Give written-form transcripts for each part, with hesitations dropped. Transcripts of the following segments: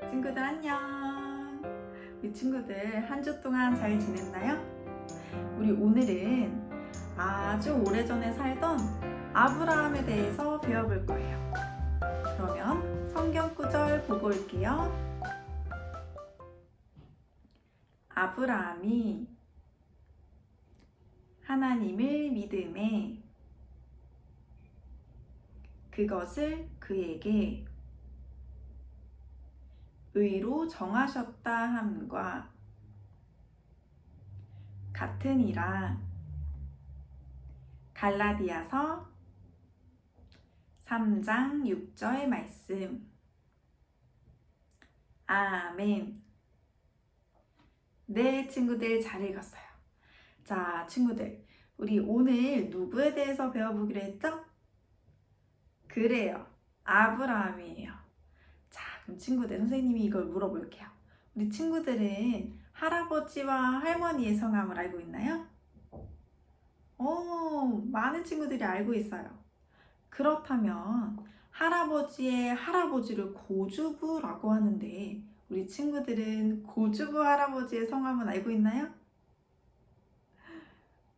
친구들 안녕. 우리 친구들 한 주 동안 잘 지냈나요? 우리 오늘은 아주 오래전에 살던 아브라함에 대해서 배워볼 거예요. 그러면 성경 구절 보고 올게요. 아브라함이 하나님을 믿음에 그것을 그에게 의로 정하셨다 함과 같으니라. 갈라디아서 3장 6절 말씀. 아멘. 네, 친구들 잘 읽었어요. 자, 친구들, 우리 오늘 누구에 대해서 배워보기로 했죠? 그래요, 아브라함이에요. 자, 그럼 친구들, 선생님이 이걸 물어볼게요. 우리 친구들은 할아버지와 할머니의 성함을 알고 있나요? 많은 친구들이 알고 있어요. 그렇다면 할아버지의 할아버지를 고주부라고 하는데 우리 친구들은 고주부 할아버지의 성함은 알고 있나요?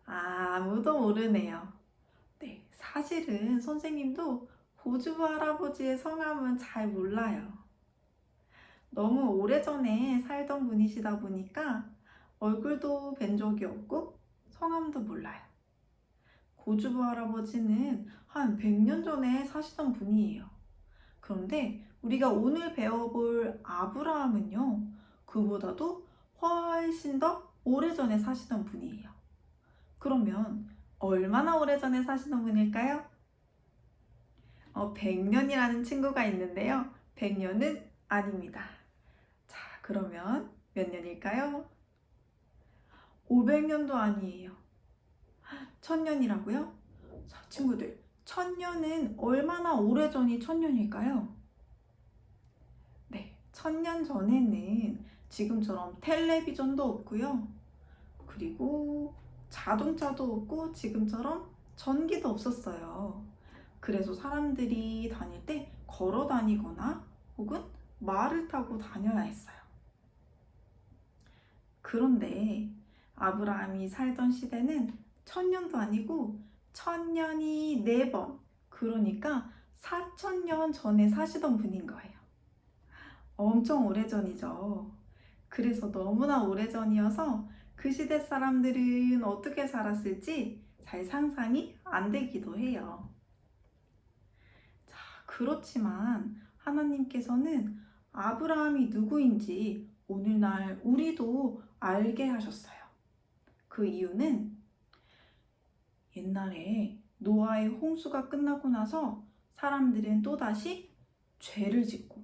아무도 모르네요. 네, 사실은 선생님도 고주부 할아버지의 성함은 잘 몰라요. 너무 오래전에 살던 분이시다 보니까 얼굴도 뵌 적이 없고 성함도 몰라요. 고주부 할아버지는 한 100년 전에 사시던 분이에요. 그런데 우리가 오늘 배워볼 아브라함은요, 그보다도 훨씬 더 오래전에 사시던 분이에요. 그러면 얼마나 오래전에 사시던 분일까요? 100년이라는 친구가 있는데요. 100년은 아닙니다. 자, 그러면 몇 년일까요? 500년도 아니에요. 1000년이라고요? 자, 친구들, 1000년은 얼마나 오래전이 1000년일까요? 네, 1000년 전에는 지금처럼 텔레비전도 없고요. 그리고 자동차도 없고 지금처럼 전기도 없었어요. 그래서 사람들이 다닐 때 걸어 다니거나 혹은 말을 타고 다녀야 했어요. 그런데 아브라함이 살던 시대는 1000년도 아니고 1000년이 4번, 그러니까 4000년 전에 사시던 분인 거예요. 엄청 오래전이죠. 그래서 너무나 오래전이어서 그 시대 사람들은 어떻게 살았을지 잘 상상이 안 되기도 해요. 자, 그렇지만 하나님께서는 아브라함이 누구인지 오늘날 우리도 알게 하셨어요. 그 이유는 옛날에 노아의 홍수가 끝나고 나서 사람들은 또다시 죄를 짓고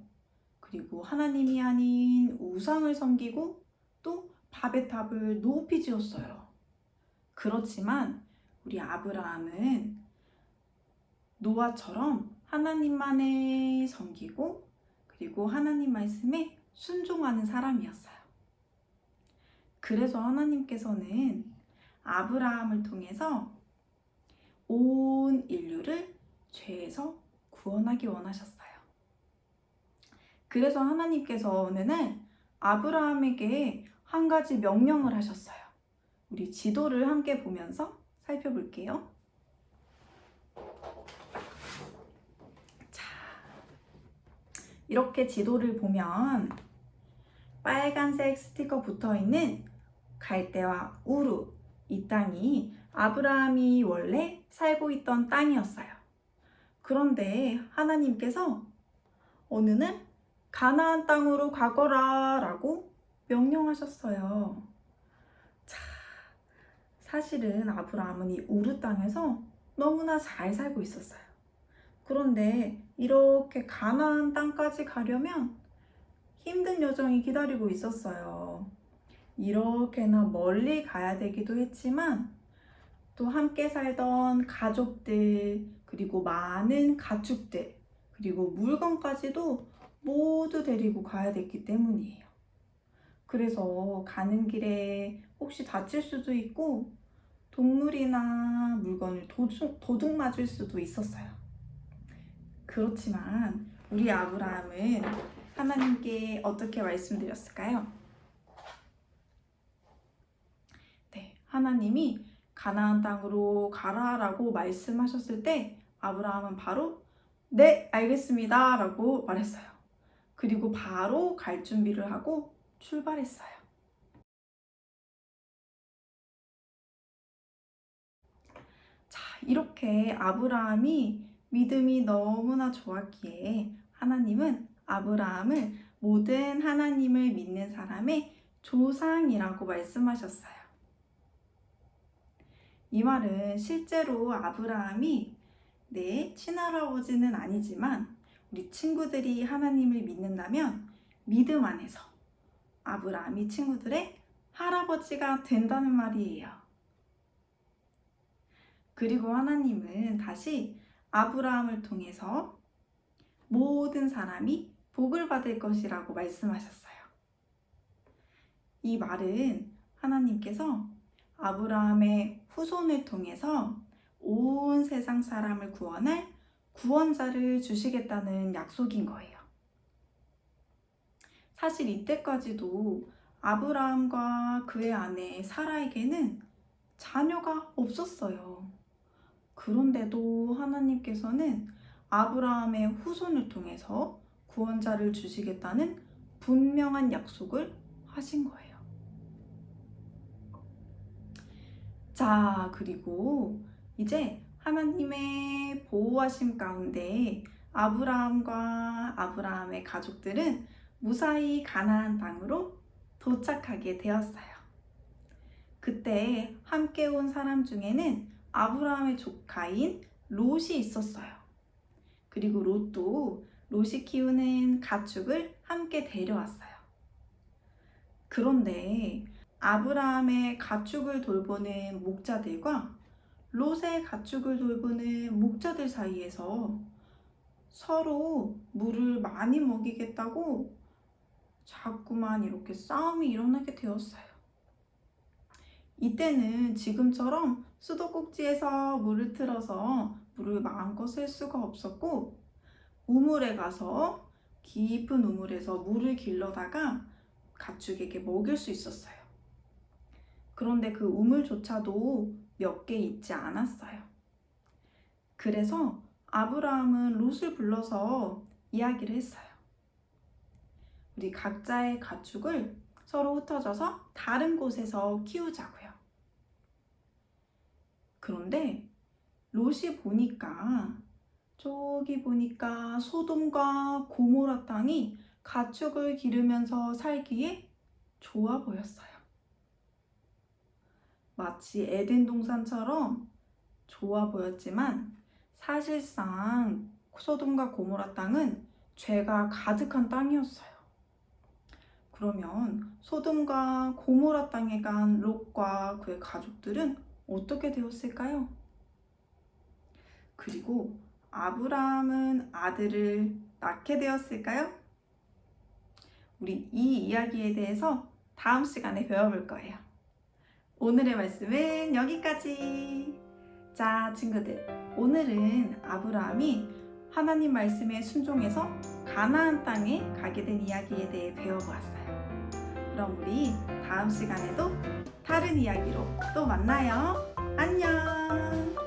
그리고 하나님이 아닌 우상을 섬기고 또 밥의 탑을 높이 지었어요. 그렇지만 우리 아브라함은 노아처럼 하나님만을 섬기고 그리고 하나님 말씀에 순종하는 사람이었어요. 그래서 하나님께서는 아브라함을 통해서 온 인류를 죄에서 구원하기 원하셨어요. 그래서 하나님께서 어느 날 아브라함에게 한 가지 명령을 하셨어요. 우리 지도를 함께 보면서 살펴볼게요. 자, 이렇게 지도를 보면 빨간색 스티커 붙어 있는 갈대와 우루, 이 땅이 아브라함이 원래 살고 있던 땅이었어요. 그런데 하나님께서 어느 날 가나안 땅으로 가거라 라고 명령하셨어요. 자, 사실은 아브라함은 이 우르 땅에서 너무나 잘 살고 있었어요. 그런데 이렇게 가나안 땅까지 가려면 힘든 여정이 기다리고 있었어요. 이렇게나 멀리 가야 되기도 했지만 또 함께 살던 가족들, 그리고 많은 가축들, 그리고 물건까지도 모두 데리고 가야 됐기 때문이에요. 그래서 가는 길에 혹시 다칠 수도 있고 동물이나 물건을 도둑 맞을 수도 있었어요. 그렇지만 우리 아브라함은 하나님께 어떻게 말씀드렸을까요? 네, 하나님이 가나안 땅으로 가라라고 말씀하셨을 때 아브라함은 바로 네, 알겠습니다 라고 말했어요. 그리고 바로 갈 준비를 하고 출발했어요. 자, 이렇게 아브라함이 믿음이 너무나 좋았기에 하나님은 아브라함을 모든 하나님을 믿는 사람의 조상이라고 말씀하셨어요. 이 말은 실제로 아브라함이 내 친할아버지는 아니지만 우리 친구들이 하나님을 믿는다면 믿음 안에서 아브라함이 친구들의 할아버지가 된다는 말이에요. 그리고 하나님은 다시 아브라함을 통해서 모든 사람이 복을 받을 것이라고 말씀하셨어요. 이 말은 하나님께서 아브라함의 후손을 통해서 온 세상 사람을 구원할 구원자를 주시겠다는 약속인 거예요. 사실 이때까지도 아브라함과 그의 아내 사라에게는 자녀가 없었어요. 그런데도 하나님께서는 아브라함의 후손을 통해서 구원자를 주시겠다는 분명한 약속을 하신 거예요. 자, 그리고 이제 하나님의 보호하심 가운데 아브라함과 아브라함의 가족들은 무사히 가나안 땅으로 도착하게 되었어요. 그때 함께 온 사람 중에는 아브라함의 조카인 롯이 있었어요. 그리고 롯도 롯이 키우는 가축을 함께 데려왔어요. 그런데 아브라함의 가축을 돌보는 목자들과 롯의 가축을 돌보는 목자들 사이에서 서로 물을 많이 먹이겠다고 자꾸만 이렇게 싸움이 일어나게 되었어요. 이때는 지금처럼 수도꼭지에서 물을 틀어서 물을 마음껏 쓸 수가 없었고 우물에 가서 깊은 우물에서 물을 길러다가 가축에게 먹일 수 있었어요. 그런데 그 우물조차도 몇 개 있지 않았어요. 그래서 아브라함은 롯을 불러서 이야기를 했어요. 우리 각자의 가축을 서로 흩어져서 다른 곳에서 키우자고요. 그런데 롯이 보니까 저기 보니까 소돔과 고모라 땅이 가축을 기르면서 살기에 좋아 보였어요. 마치 에덴 동산처럼 좋아 보였지만 사실상 소돔과 고모라 땅은 죄가 가득한 땅이었어요. 그러면 소돔과 고모라 땅에 간 롯과 그의 가족들은 어떻게 되었을까요? 그리고 아브라함은 아들을 낳게 되었을까요? 우리 이 이야기에 대해서 다음 시간에 배워볼 거예요. 오늘의 말씀은 여기까지. 자, 친구들, 오늘은 아브라함이 하나님 말씀에 순종해서 가나안 땅에 가게 된 이야기에 대해 배워보았어요. 그럼 우리 다음 시간에도 다른 이야기로 또 만나요. 안녕.